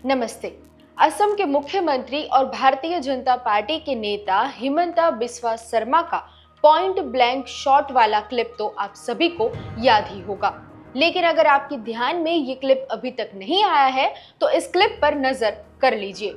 नमस्ते। असम के मुख्यमंत्री और भारतीय जनता पार्टी के नेता हिमंता बिस्वा शर्मा का पॉइंट ब्लैंक शॉट वाला क्लिप तो आप सभी को याद ही होगा। लेकिन अगर आपके ध्यान में ये क्लिप अभी तक नहीं आया है तो इस क्लिप पर नजर कर लीजिए।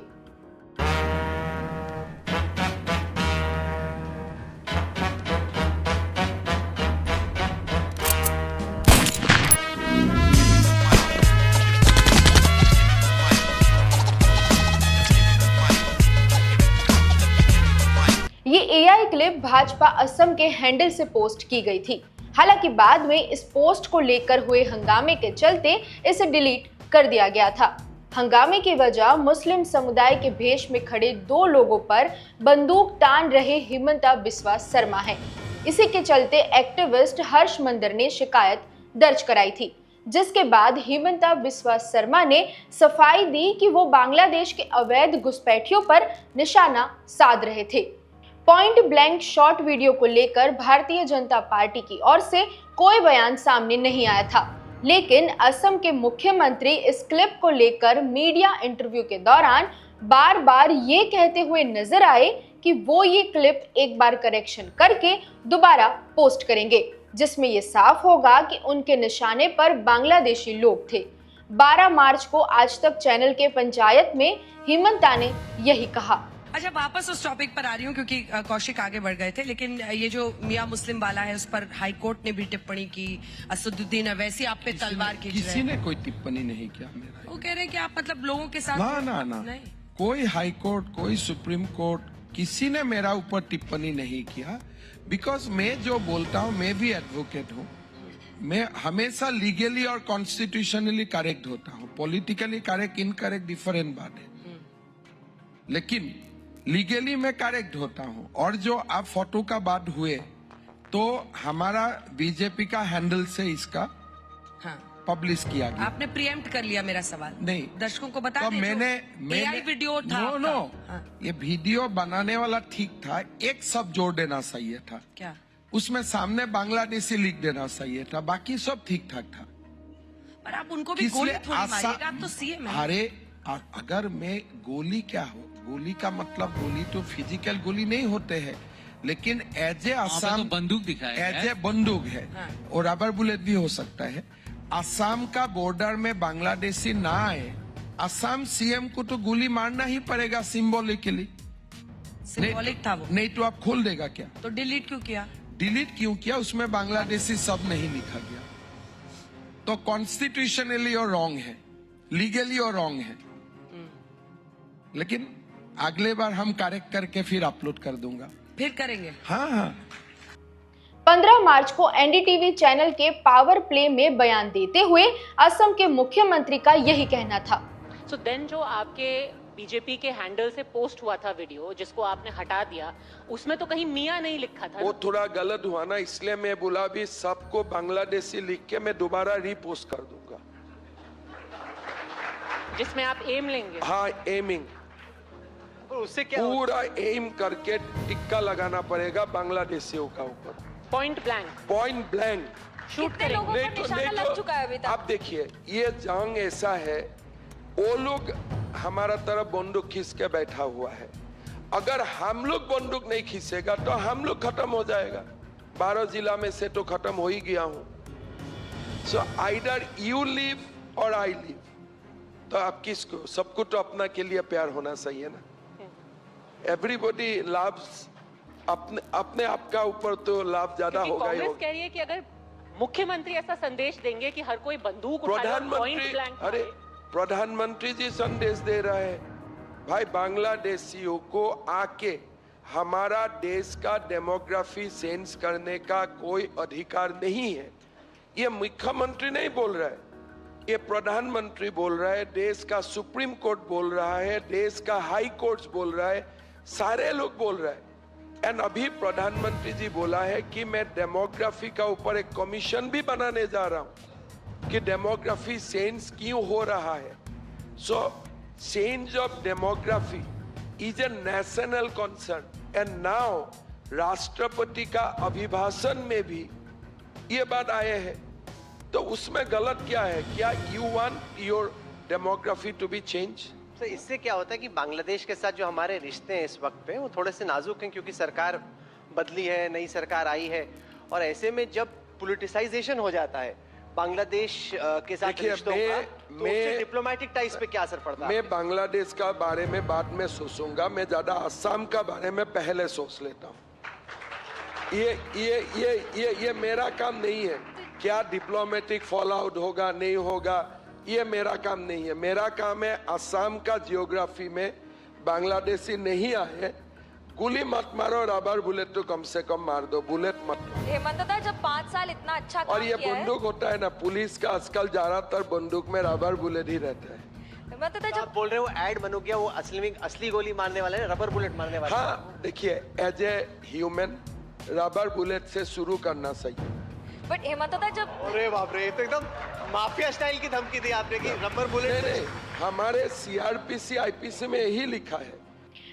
ये एआई क्लिप भाजपा असम के हैंडल से पोस्ट की गई थी। हालांकि बाद में इस पोस्ट को लेकर हुए हंगामे के चलते इसे डिलीट कर दिया गया था। हंगामे की वजह मुस्लिम समुदाय के भेष में खड़े दो लोगों पर बंदूक तान रहे हिमंता बिस्वा शर्मा है। इसी के चलते एक्टिविस्ट हर्ष मंदर ने शिकायत दर्ज कराई थी, जिसके बाद हिमंता बिस्वा शर्मा ने सफाई दी कि वो बांग्लादेश के अवैध घुसपैठियों पर निशाना साध रहे थे। पॉइंट ब्लैंक शॉट वीडियो को लेकर भारतीय जनता पार्टी की ओर से कोई बयान सामने नहीं आया था, लेकिन असम के मुख्यमंत्री इस क्लिप को लेकर मीडिया इंटरव्यू के दौरान बार बार ये कहते हुए नजर आए कि वो ये क्लिप एक बार करेक्शन करके दोबारा पोस्ट करेंगे, जिसमें ये साफ होगा कि उनके निशाने पर बांग्लादेशी लोग थे। 12 मार्च को आज तक चैनल के पंचायत में हिमंता ने यही कहा। अच्छा, वापस उस टॉपिक पर आ रही हूँ क्योंकि कौशिक आगे बढ़ गए थे, लेकिन ये जो मियां मुस्लिम वाला है उस पर हाई कोर्ट ने भी टिप्पणी की। असदुद्दीन अवैसी आप पे तलवार खींच रहे हैं। किसी ने कोई टिप्पणी नहीं किया मेरा। वो कह रहे हैं कि आप मतलब लोगों के साथ ना नहीं। कोई हाई कोर्ट, कोई सुप्रीम कोर्ट, किसी ने मेरा ऊपर टिप्पणी नहीं किया। बिकॉज मैं जो बोलता हूँ, मैं भी एडवोकेट हूँ। मैं हमेशा लीगली और कॉन्स्टिट्यूशनली करेक्ट होता हूँ। पॉलिटिकली करेक्ट इनकरेक्ट डिफरेंट बात है, लेकिन लीगली मैं करेक्ट होता हूं। और जो आप फोटो का बात हुए तो हमारा बीजेपी का हैंडल से इसका पब्लिश किया गया। आपने प्रीएम्प्ट कर लिया मेरा सवाल। नहीं, दर्शकों को बता तो दें, मैंने एआई वीडियो था। ये वीडियो बनाने वाला ठीक था, एक सब जोड़ देना सही था। क्या उसमें सामने बांग्लादेशी लिख देना सही था, बाकी सब ठीक ठाक था। पर आप उनको भी गोली थोड़ी मारिएगा, आप तो सीएम हैं। अरे अगर मैं गोली क्या हो, गोली का मतलब गोली तो फिजिकल गोली नहीं होते हैं, लेकिन एज ए आसाम तो बंदूक दिखाया एज ए बंदूक है। और रबर बुलेट भी हो सकता है। असम का बॉर्डर में बांग्लादेशी ना आए, असम सीएम को तो गोली मारना ही पड़ेगा सिंबॉलिकली। सिंबॉलिक था वो। नहीं तो आप खोल देगा क्या? तो डिलीट क्यों किया? डिलीट क्यों किया? उसमें बांग्लादेशी सब नहीं लिखा गया, तो कॉन्स्टिट्यूशनली और रॉन्ग है, लीगली और रॉन्ग है। लेकिन अगले बार हम करेक्ट करके फिर अपलोड कर दूंगा। फिर करेंगे। हाँ। 15 मार्च को एनडीटीवी चैनल के पावर प्ले में बयान देते हुए असम के मुख्यमंत्री का यही कहना था। सो देन जो आपके बीजेपी के हैंडल से पोस्ट हुआ था वीडियो, जिसको आपने हटा दिया, उसमें तो कहीं मियां नहीं लिखा था। वो थोड़ा गलत हुआ ना, इसलिए मैं बोला भी सबको बांग्लादेशी लिख के मैं दोबारा रीपोस्ट कर दूंगा, जिसमें आप एम लेंगे। हाँ, एमिंग। उससे क्या पूरा एम करके टिक्का लगाना पड़ेगा बांग्लादेशियों का ऊपर। पॉइंट ब्लैंक शूट करेंगे। नहीं तो आप देखिए, ये जंग ऐसा है, वो लोग हमारा तरफ बंदूक खींच के बैठा हुआ है। अगर हम लोग बंदूक नहीं खींचेगा तो हम लोग खत्म हो जाएगा। 12 जिला में से तो खत्म हो ही गया हूं। सो आइदर यू लिव और आई लिव। तो आप किसको, सबको तो अपना के लिए प्यार होना चाहिए ना। एवरीबॉडी लव्स अपने आप का ऊपर तो लाभ ज्यादा होगा ही होगा। कह रही है कि अगर मुख्यमंत्री ऐसा संदेश देंगे कि हर कोई बंदूक प्रधानमंत्री प्रधानमंत्री जी संदेश दे रहे हैं, भाई बांग्लादेशियों को आके हमारा देश का डेमोग्राफी सेंस करने का कोई अधिकार नहीं है। ये मुख्यमंत्री नहीं बोल रहा है, ये प्रधानमंत्री बोल रहा है, देश का सुप्रीम कोर्ट बोल रहा है, देश का हाई कोर्ट बोल रहा है, सारे लोग बोल रहे हैं। एंड अभी प्रधानमंत्री जी बोला है कि मैं डेमोग्राफी का ऊपर एक कमीशन भी बनाने जा रहा हूं कि डेमोग्राफी चेंज क्यों हो रहा है। So change of demography is a national concern. And now राष्ट्रपति का अभिभाषण में भी ये बात आए है, तो उसमें गलत क्या है? क्या you want your demography to be changed? तो इससे क्या होता है कि बांग्लादेश के साथ जो हमारे रिश्ते हैं इस वक्त पे वो थोड़े से नाजुक हैं, क्योंकि सरकार बदली है, नई सरकार आई है, और ऐसे में जब पॉलिटिसाइजेशन हो जाता है बांग्लादेश के साथ देखिए, रिश्तों का, तो उससे डिप्लोमेटिक टाइज पे क्या असर पड़ता है? मैं बांग्लादेश का बारे में बाद में सोचूंगा, मैं ज्यादा असम का बारे में पहले सोच लेता हूँ। ये मेरा काम नहीं है, क्या डिप्लोमेटिक फॉल आउट होगा नहीं होगा, ये मेरा काम नहीं है। मेरा काम है असम का जियोग्राफी में बांग्लादेशी नहीं आए, गोली मत मारो, रबर बुलेट तो कम से कम मार दो, बुलेट मत मारो। हेमंत दा, जब 5 साल इतना अच्छा काम और ये किया है, बंदूक होता है ना, पुलिस का आजकल ज्यादातर बंदूक में रबर बुलेट ही रहता है। हेमंत दा, आप जब बोल रहे हो ऐड बनो गया, वो असली गोली मारने वाले हैं, रबर बुलेट मारने वाले हैं। हाँ देखिए, as a human rubber bullet से शुरू करना चाहिए। बट हेमंत दा, जब अरे बाप रे, ये तो एकदम माफिया स्टाइल की धमकी दी आपने कि रबर बुलेट। नहीं, हमारे सीआरपीसी आईपीसी में यही लिखा है।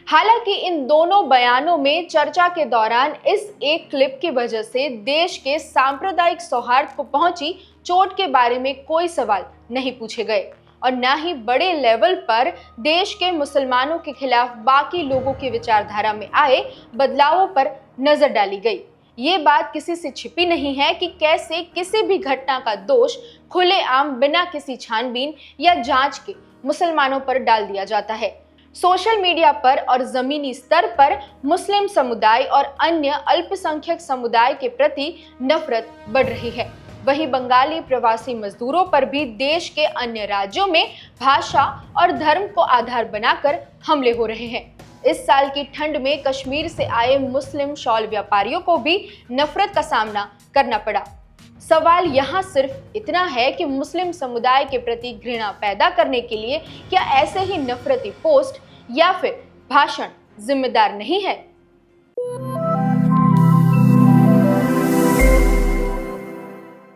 हालांकि इन दोनों बयानों में चर्चा के दौरान इस एक क्लिप की वजह से देश के सांप्रदायिक सौहार्द को पहुंची चोट के बारे में कोई सवाल नहीं पूछे गए और न ही बड़े लेवल पर देश के मुसलमानों के खिलाफ बाकी लोगों की विचारधारा में आए बदलावों पर नजर डाली गई। ये बात किसी से छिपी नहीं है कि कैसे किसी भी घटना का दोष खुलेआम बिना किसी छानबीन या जांच के मुसलमानों पर डाल दिया जाता है। सोशल मीडिया पर और जमीनी स्तर पर मुस्लिम समुदाय और अन्य अल्पसंख्यक समुदाय के प्रति नफरत बढ़ रही है। वहीं बंगाली प्रवासी मजदूरों पर भी देश के अन्य राज्यों में भाषा और धर्म को आधार बनाकर हमले हो रहे हैं। इस साल की ठंड में कश्मीर से आए मुस्लिम शॉल व्यापारियों को भी नफरत का सामना करना पड़ा। सवाल यहाँ सिर्फ इतना है कि मुस्लिम समुदाय के प्रति घृणा पैदा करने के लिए क्या ऐसे ही नफरती पोस्ट या फिर भाषण जिम्मेदार नहीं है?